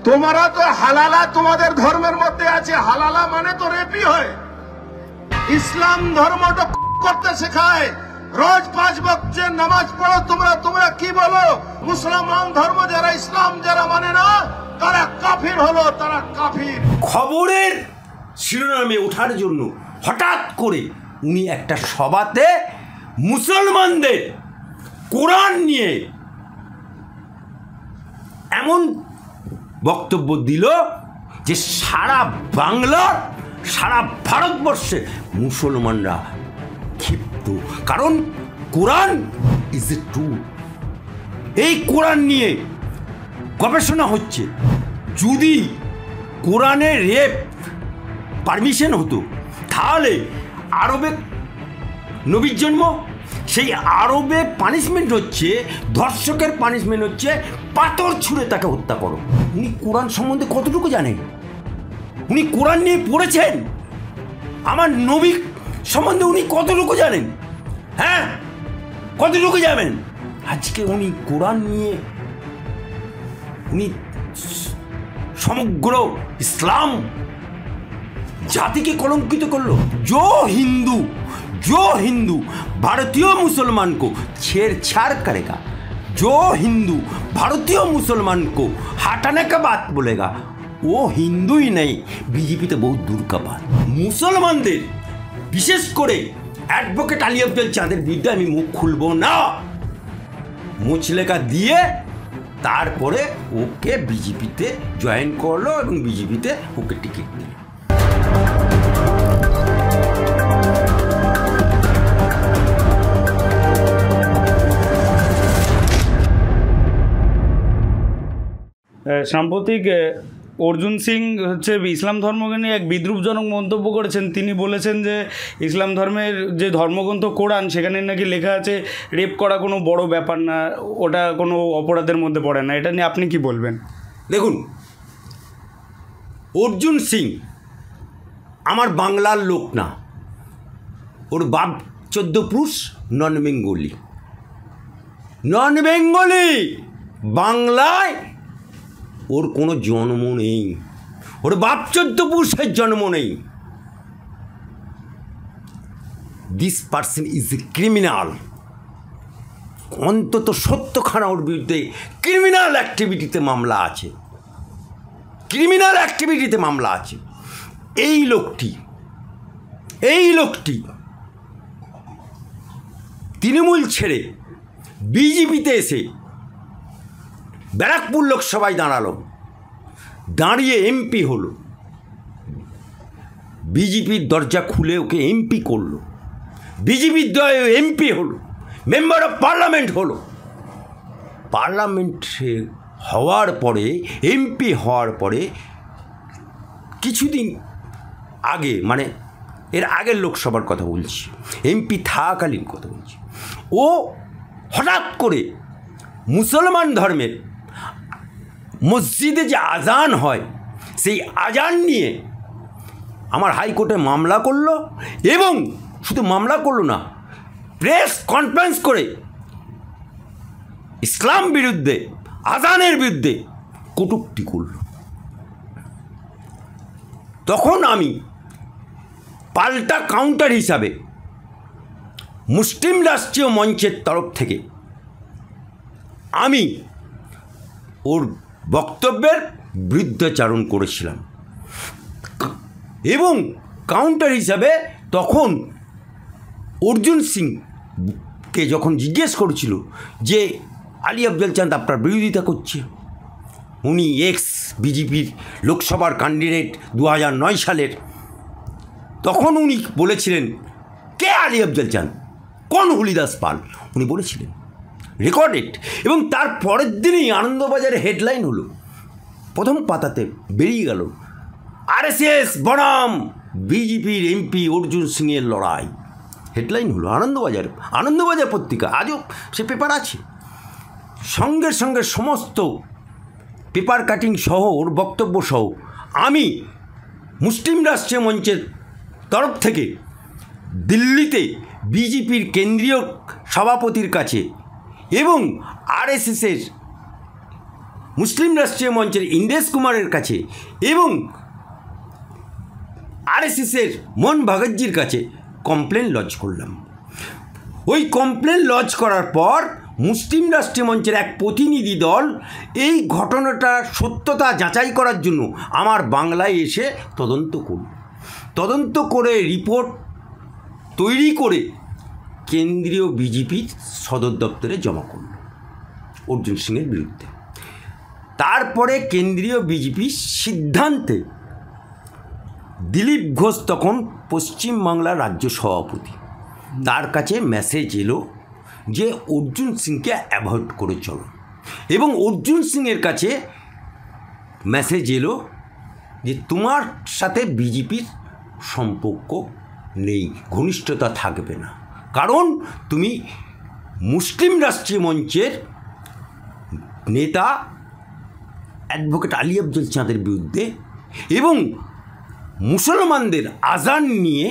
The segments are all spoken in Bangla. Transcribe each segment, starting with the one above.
তোমরা তো হালালা তোমাদের ধর্মের মধ্যে আছে, হালালা মানে তো রেপই হয়। ইসলাম ধর্মটা করতে শেখায়, রোজ 5 ওয়াক্তের নামাজ পড়ো তোমরা। তোমরা কি বলো? মুসলমান ধর্ম যারা, ইসলাম যারা মানে না তারা কাফির হলো, তারা কাফির। খবরের শিরোনামে ওঠার জন্য হঠাৎ করে উনি একটা সভাতে মুসলমানদের কোরআন নিয়ে এমন বক্তব্য দিল যে সারা বাংলার, সারা ভারতবর্ষে মুসলমানরা ক্ষিপ্ত। কারণ কোরআন ইজ এ ট্রুথ। এই কোরআন নিয়ে গবেষণা হচ্ছে। যদি কোরআনে রেপ পারমিশন হতো তাহলে আরবে নবীর জন্ম, সেই আরবে পানিশমেন্ট হচ্ছে, ধর্ষকের পানিশমেন্ট হচ্ছে পাথর ছুঁড়ে তাকে হত্যা করো। উনি কোরআন সম্বন্ধে কতটুকু জানেন? উনি কোরআন নিয়ে পড়েছেন? আমার নবী সম্বন্ধে উনি কতটুকু জানেন? হ্যাঁ, কতটুকু জানেন? আজকে উনি কোরআন নিয়ে উনি সমগ্র ইসলাম জাতিকে কলঙ্কিত করলো। जो हिंदू भारतीय मुसलमान को छेड़छाड़ करेगा, जो हिंदू भारतीय मुसलमान को हटाने का बात बोलेगा, वो हिंदू ही नहीं, बीजेपी तो बहुत दूर का बात। मुसलमानদের বিশেষ করে অ্যাডভোকেট আলী আফজল চাঁদের বিরুদ্ধে আমি মুখ খুলব না। মুচলেকা দিয়ে তারপরে ওকে বিজেপিতে জয়েন করলো এবং বিজেপিতে ওকে টিকিট দিল। সাম্প্রতিক অর্জুন সিং হচ্ছে ইসলাম ধর্মকে নিয়ে এক বিদ্রুপজনক মন্তব্য করেছেন। তিনি বলেছেন যে ইসলাম ধর্মের যে ধর্মগ্রন্থ কোরআন, সেখানে নাকি লেখা আছে রেপ করা কোনো বড় ব্যাপার না, ওটা কোনো অপরাধের মধ্যে পড়ে না। এটা নিয়ে আপনি কি বলবেন? দেখুন, অর্জুন সিং আমার বাংলার লোক না, ওর বাপ 14 পুরুষ, নন বেঙ্গলি। বাংলায় ওর কোনো জন্ম নেই, ওর বাপ 14 পুরুষের জন্ম নেই। This person is a criminal. অন্তত 70খানা ওর বিরুদ্ধে ক্রিমিনাল অ্যাক্টিভিটিতে মামলা আছে। এই লোকটি তৃণমূল ছেড়ে বিজেপিতে এসে ব্যারাকপুর লোকসভায় দাঁড়িয়ে এমপি হলো। বিজেপির দরজা খুলে ওকে এমপি করলো, বিজেপির দয়ে এমপি হলো, মেম্বার অফ পার্লামেন্ট হলো। পার্লামেন্টে হওয়ার পরে, এমপি হওয়ার পরে কিছুদিন আগে, মানে এর আগের লোকসভার কথা বলছি, এমপি থাকাকালীন কথা বলছি, ও হঠাৎ করে মুসলমান ধর্মের মসজিদে যে আজান হয় সেই আজান নিয়ে আমার হাইকোর্টে মামলা করলো। এবং শুধু মামলা করলো না, প্রেস কনফারেন্স করে ইসলাম বিরুদ্ধে, আজানের বিরুদ্ধে কটূক্তি করল। তখন আমি পাল্টা কাউন্টার হিসাবে মুসলিম রাষ্ট্রীয় মঞ্চের তরফ থেকে আমি ওর বক্তব্যের বিরুদ্ধাচারণ করেছিলাম। এবং কাউন্টার হিসাবে তখন অর্জুন সিংকে যখন জিজ্ঞেস করেছিল যে আলী আফজল চাঁদ আপনার বিরোধিতা করছে, উনি এক্স বিজেপির লোকসভার ক্যান্ডিডেট 2009 সালের, তখন উনি বলেছিলেন কে আলী আফজল চাঁদ, কোন হলিদাস পাল, উনি বলেছিলেন, রেকর্ডেড। এবং তার পরের দিনই আনন্দবাজারে হেডলাইন হলো, প্রথম পাতাতে বেরিয়ে গেল, আরএসএস বনাম বিজেপির এমপি অর্জুন সিংয়ের লড়াই। হেডলাইন হলো আনন্দবাজার পত্রিকা, আজও সে পেপার আছে। সঙ্গে সঙ্গে সমস্ত পেপার কাটিং সহ, ওর বক্তব্য সহ আমি মুসলিম রাষ্ট্রীয় মঞ্চের তরফ থেকে দিল্লিতে বিজেপির কেন্দ্রীয় সভাপতির কাছে এবং আরএসএসের মুসলিম রাষ্ট্রীয় মঞ্চের ইন্দ্রেশ কুমারের কাছে এবং আরএসএসের মোহন ভাগতজির কাছে কমপ্লেন লজ করলাম। ওই কমপ্লেন লজ করার পর মুসলিম রাষ্ট্রীয় মঞ্চের এক প্রতিনিধি দল এই ঘটনাটার সত্যতা যাচাই করার জন্য আমার বাংলায় এসে তদন্ত করে রিপোর্ট তৈরি করে কেন্দ্রীয় বিজেপির সদর দপ্তরে জমা করল অর্জুন সিংয়ের বিরুদ্ধে। তারপরে কেন্দ্রীয় বিজেপির সিদ্ধান্তে দিলীপ ঘোষ তখন পশ্চিমবাংলার রাজ্য সভাপতি, তার কাছে মেসেজ এলো যে অর্জুন সিংকে অ্যাভয়েড করে চলো, এবং অর্জুন সিংয়ের কাছে মেসেজ এলো যে তোমার সাথে বিজেপির সম্পর্ক নেই, ঘনিষ্ঠতা থাকবে না, কারণ তুমি মুসলিম রাষ্ট্রীয় মঞ্চের নেতা অ্যাডভোকেট আলী আফজল চাঁদের বিরুদ্ধে এবং মুসলমানদের আজান নিয়ে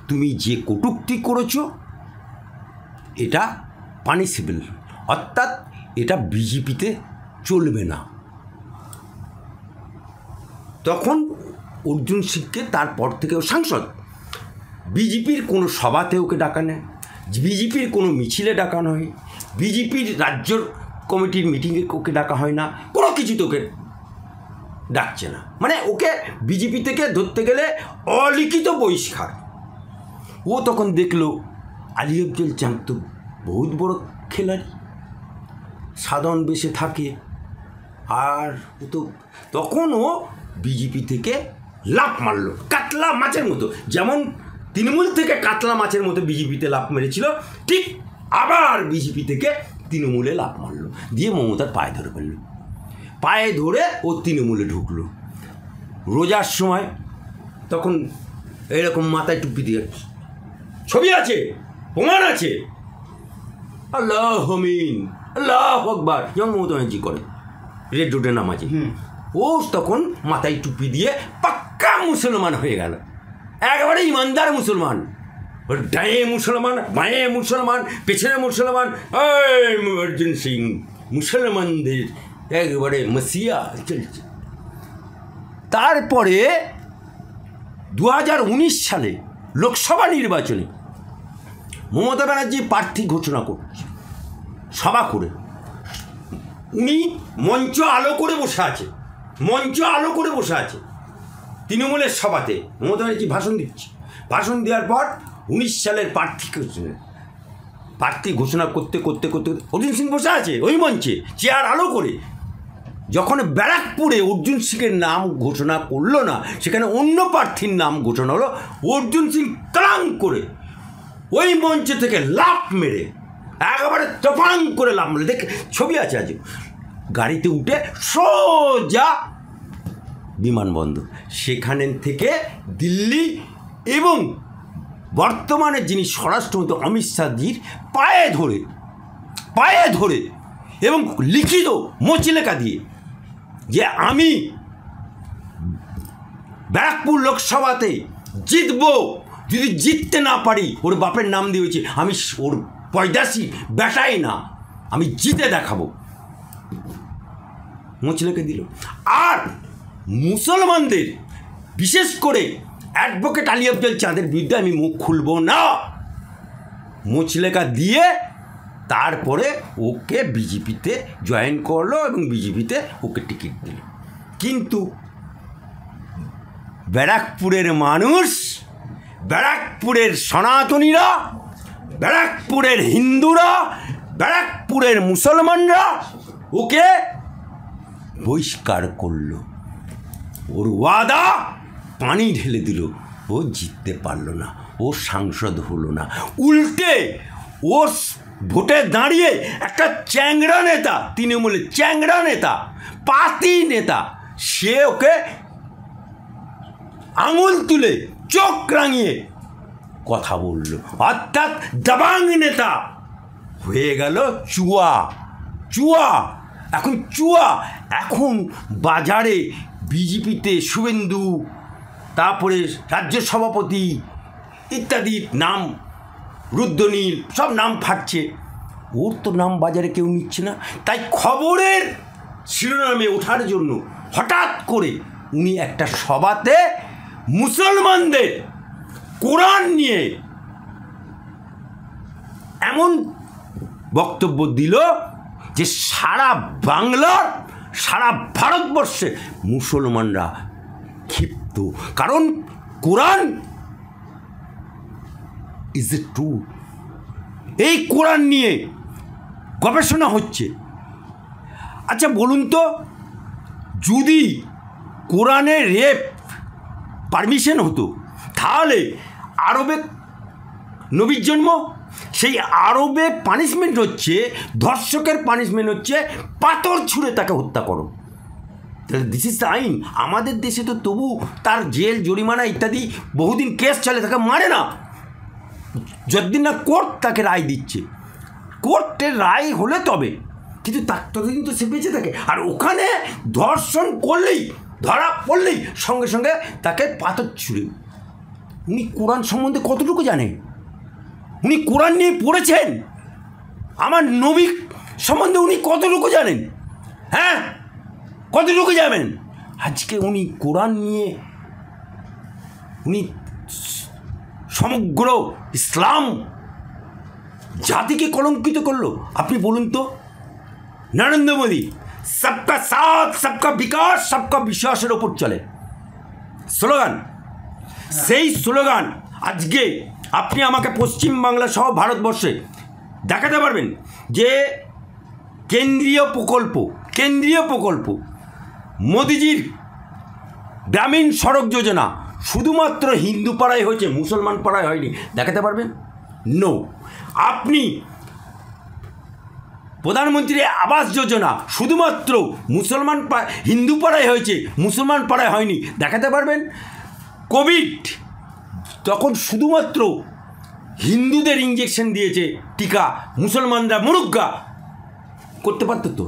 তুমি যে কটূক্তি করেছো এটা পানিশেবল, অর্থাৎ এটা বিজেপিতে চলবে না। তখন অর্জুন সিংকে তারপর থেকেও সাংসদ, বিজেপির কোনো সভাতে ওকে ডাকা নেয়, বিজেপির কোনো মিছিলে ডাকা নয়, বিজেপির রাজ্য কমিটির মিটিংয়ে ওকে ডাকা হয় না, কোনো কিছুতে ওকে ডাকছে না, মানে ওকে বিজেপি থেকে ধরতে গেলে অলিখিত বহিষ্কার। ও তখন দেখলো আলী আফজল চাঁদ তো বহুত বড় খেলাড়ি, সাধারণ বেশে থাকে, আর ও তো তখন ও বিজেপি থেকে লাফ মারলো কাতলা মাছের মতো, যেমন তৃণমূল থেকে কাতলা মাছের মতো বিজেপিতে লাফ মেরেছিল, ঠিক আবার বিজেপি থেকে তৃণমূলে লাফ মারলো, দিয়ে মমতার পায়ে ধরে ফেললো, পায়ে ধরে ও তৃণমূলে ঢুকলো। রোজার সময় তখন এরকম মাথায় টুপি দিয়ে ছবি আছে, প্রমাণ আছে, আল্লাহ হমিন আল্লাহ আকবার, যেমন মমতা ব্যানার্জি করে রেড রোডে নামাজে, ও তখন মাথায় টুপি দিয়ে পাক্কা মুসলমান হয়ে গেল, একেবারে ইমানদার মুসলমান, ডায়ে মুসলমান, বাঁয়ে মুসলমান, পেছনে মুসলমান, অর্জুন সিং মুসলমানদের একেবারে মসিয়া চলছে। তারপরে 2019 সালে লোকসভা নির্বাচনে মমতা ব্যানার্জি প্রার্থী ঘোষণা করছে সভা করে, উনি মঞ্চ আলো করে বসে আছে, তৃণমূলের সভাতে মমতা ব্যানার্জি ভাষণ দিচ্ছে, ভাষণ দেওয়ার পর 19 সালের প্রার্থী ঘোষণা করতে অর্জুন সিং বসে আছে ওই মঞ্চে চেয়ার আলো করে। যখন ব্যারাকপুরে অর্জুন সিংয়ের নাম ঘোষণা করলো না, সেখানে অন্য প্রার্থীর নাম ঘোষণা হলো, অর্জুন সিং তলাং করে ওই মঞ্চ থেকে লাফ মেরে একেবারে তফাং করে লাফ মেরে, দেখ ছবি আছে আজ, গাড়িতে উঠে সোজা বিমানবন্দর, সেখানে থেকে দিল্লি এবং বর্তমানে যিনি স্বরাষ্ট্রমন্ত্রী অমিত শাহজির পায়ে ধরে এবং লিখিত মোচলেখা দিয়ে যে আমি ব্যারাকপুর লোকসভাতে জিতব, যদি জিততে না পারি ওর বাপের নাম দিয়েছে, আমি ওর পয়দাসি বেটাই না, আমি জিতে দেখাবো, মোচলেখা দিল। আর মুসলমানদের বিশেষ করে অ্যাডভোকেট আলী আফজল চাঁদের বিরুদ্ধে আমি মুখ খুলব না, মোচলেখা দিয়ে তারপরে ওকে বিজেপিতে জয়েন করলো এবং বিজেপিতে ওকে টিকিট দিল। কিন্তু ব্যারাকপুরের মানুষ, ব্যারাকপুরের সনাতনীরা, ব্যারাকপুরের হিন্দুরা, ব্যারাকপুরের মুসলমানরা ওকে বহিষ্কার করল, ওর ওয়াদা পানি ঢেলে দিল, ও জিততে পারলো না, ও সাংসদ হলো না, উল্টে ও ভোটে দাঁড়িয়ে একটা চ্যাংড়া নেতা, তৃণমূলের চ্যাংড়া নেতা, পাতি নেতা, সে ওকে আঙুল তুলে চোখ রাঙিয়ে কথা বলল, অর্থাৎ দাবাং নেতা হয়ে গেল চুয়া। এখন বাজারে বিজেপিতে শুভেন্দু, তারপরে রাজ্য সভাপতি ইত্যাদি নাম, রুদ্রনীল, সব নাম ফাটছে, ওর তো নাম বাজারে কেউ নিচ্ছে না। তাই খবরের শিরোনামে ওঠার জন্য হঠাৎ করে উনি একটা সভাতে মুসলমানদের কোরআন নিয়ে এমন বক্তব্য দিল যে সারা বাংলার, সারা ভারতবর্ষে মুসলমানরা ক্ষিপ্ত। কারণ কোরআন ইজ এ ট্রু, এই কোরআন নিয়ে গবেষণা হচ্ছে। আচ্ছা বলুন তো, যদি কোরআনে রেপ পারমিশন হতো তাহলে আরবে নবীর জন্ম, সেই আরবে পানিশমেন্ট হচ্ছে, ধর্ষকের পানিশমেন্ট হচ্ছে পাথর ছুঁড়ে তাকে হত্যা করো। তাহলে দিস ইজ দ্য আইন। আমাদের দেশে তো তবু তার জেল, জরিমানা ইত্যাদি বহুদিন কেস চলে, তাকে মারে না যতদিন না কোর্ট তাকে রায় দিচ্ছে। কোর্টের রায় হলে তবে, কিন্তু তার ততদিন তো সে বেঁচে থাকে। আর ওখানে ধর্ষণ করলেই, ধরা পড়লেই সঙ্গে সঙ্গে তাকে পাথর ছুঁড়ে। উনি কোরআন সম্বন্ধে কতটুকু জানেন? উনি কোরআন নিয়ে পড়েছেন? আমার নবী সম্বন্ধে উনি কতটুকু জানেন? হ্যাঁ, কতটুকু জানেন? আজকে উনি কোরআন নিয়ে উনি সমগ্র ইসলাম জাতিকে কলঙ্কিত করলো। আপনি বলুন তো, নরেন্দ্র মোদী সবকা সাথ, সবকা বিকাশ, সবকা বিশ্বাসের ওপর চলে স্লোগান। সেই স্লোগান আজকে আপনি আমাকে পশ্চিমবাংলা সহ ভারতবর্ষে দেখাতে পারবেন যে কেন্দ্রীয় প্রকল্প মোদিজির গ্রামীণ সড়ক যোজনা শুধুমাত্র হিন্দু পাড়ায় হয়েছে, মুসলমান পাড়ায় হয়নি? দেখাতে পারবেন? নো। আপনি প্রধানমন্ত্রী আবাস যোজনা শুধুমাত্র হিন্দু পাড়ায় হয়েছে, মুসলমান পাড়ায় হয়নি? দেখাতে পারবেন? কোভিড তখন শুধুমাত্র হিন্দুদের ইঞ্জেকশন দিয়েছে টিকা, মুসলমানরা মুরুগ্গা। করতে পারতো তো,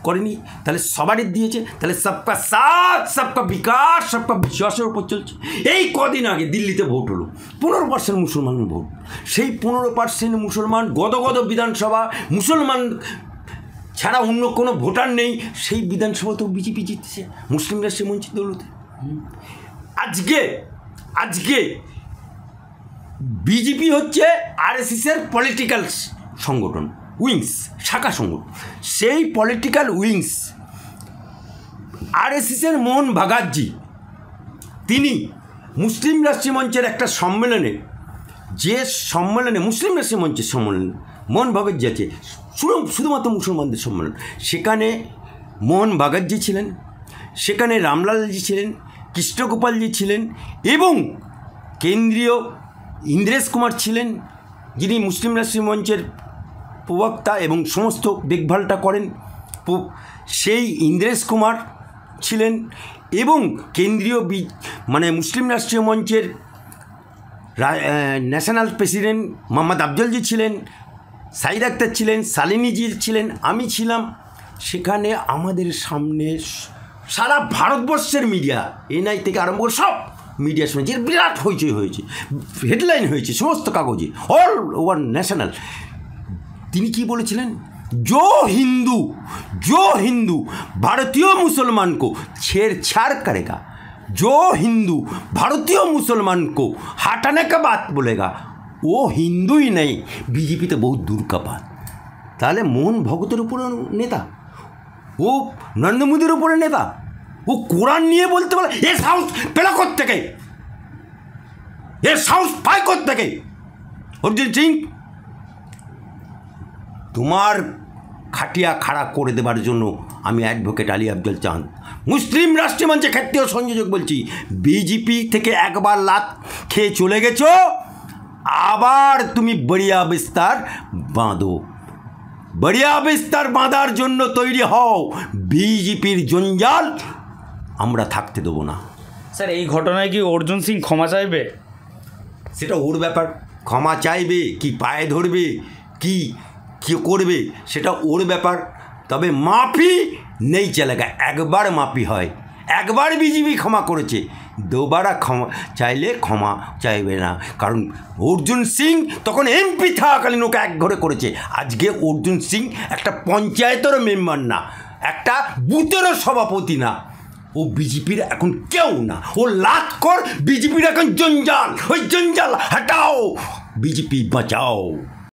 করেনি। তাহলে সবারই দিয়েছে। তাহলে সবকা সাথ, সবকা বিকাশ, সবকা বিশ্বাসের উপর চলছে। এই কদিন আগে দিল্লিতে ভোট হলো, 15% মুসলমান ভোট। সেই 15% মুসলমান, গদগদ বিধানসভা, মুসলমান ছাড়া অন্য কোনো ভোটার নেই, সেই বিধানসভাতেও বিজেপি জিতছে, মুসলিমরা সে বঞ্চিত হলো। আজকে বিজেপি হচ্ছে আরএসএসের পলিটিক্যাল সংগঠন, উইংস, শাখা সংগঠন। সেই পলিটিক্যাল উইংস আরএসএসের মোহন ভাগাতজি, তিনি মুসলিম রাষ্ট্রীয় মঞ্চের একটা সম্মেলনে, যে সম্মেলনে মুসলিম রাষ্ট্রীয় মঞ্চের সম্মেলন, মোহন ভাগাতজি আছে, শুধুমাত্র মুসলমানদের সম্মেলন, সেখানে মোহন ভাগাতজি ছিলেন, সেখানে রামলালজি ছিলেন, কৃষ্ণগোপালজি ছিলেন এবং কেন্দ্রীয় ইন্দ্রেশ কুমার ছিলেন, যিনি মুসলিম রাষ্ট্রীয় মঞ্চের প্রবক্তা এবং সমস্ত দেখভালটা করেন। সেই ইন্দ্রেশ কুমার ছিলেন এবং কেন্দ্রীয় মুসলিম রাষ্ট্রীয় মঞ্চের ন্যাশনাল প্রেসিডেন্ট মোহাম্মদ আফজলজি ছিলেন, সাইদ আক্তার ছিলেন, শালিনীজি ছিলেন, আমি ছিলাম। সেখানে আমাদের সামনে সারা ভারতবর্ষের মিডিয়া, এনআই থেকে আরম্ভ করে সব মিডিয়া শুনেছে, বিরাট হইচই হয়েছে, হেডলাইন হয়েছে সমস্ত কাগজে, অল ওভার ন্যাশনাল। তিনি কি বলেছিলেন? जो हिंदू भारतीय मुसलमान को छेड़छाड़ करेगा, जो हिंदू भारतीय मुसलमान को हटाने का बात बोलेगा, वो हिंदू ही नहीं, बीजेपी तो बहुत दूर का बात। তাহলে মোহন ভগতের উপরে নেতা, ও নরেন্দ্র মোদীর উপরে নেতা, ও কোরআন নিয়ে বলতে পারে? এ সাহস পেলা কোত্থেকে? এ সাহস পায় কোত্থেকে? অর্জুন সিং, তোমার খাটিয়া খাড়া করে দেবার জন্য আমি অ্যাডভোকেট আলী আফজল চাঁদ মুসলিম রাষ্ট্রীয় মঞ্চে ক্ষেত্রীয় সংযোজক বলছি, বিজেপি থেকে একবার লাত খেয়ে চলে গেছো, আবার তুমি বড়িয়া বিস্তার বাঁধো, বড়িয়া বিস্তার বাঁধার জন্য তৈরি হও। বিজেপির জঞ্জাল আমরা থাকতে দেবো না। স্যার, এই ঘটনায় কি অর্জুন সিং ক্ষমা চাইবে? সেটা ওর ব্যাপার, ক্ষমা চাইবে কি পায়ে ধরবে কি কি করবে সেটা ওর ব্যাপার। তবে মাফি নেই চলেগা, একবার মাফি হয়, একবার বিজেপি ক্ষমা করেছে, দুবারা ক্ষমা চাইলে ক্ষমা চাইবে না। কারণ অর্জুন সিং তখন এমপি থাকাকালীন ওকে এক ঘরে করেছে, আজকে অর্জুন সিং একটা পঞ্চায়েতেরও মেম্বার না, একটা বুথেরও সভাপতি না, ও বিজেপির এখন কেউ না, ও লাত কর, বিজেপির এখন জঞ্জাল, ওই জঞ্জাল হাটাও, বিজেপি বাঁচাও।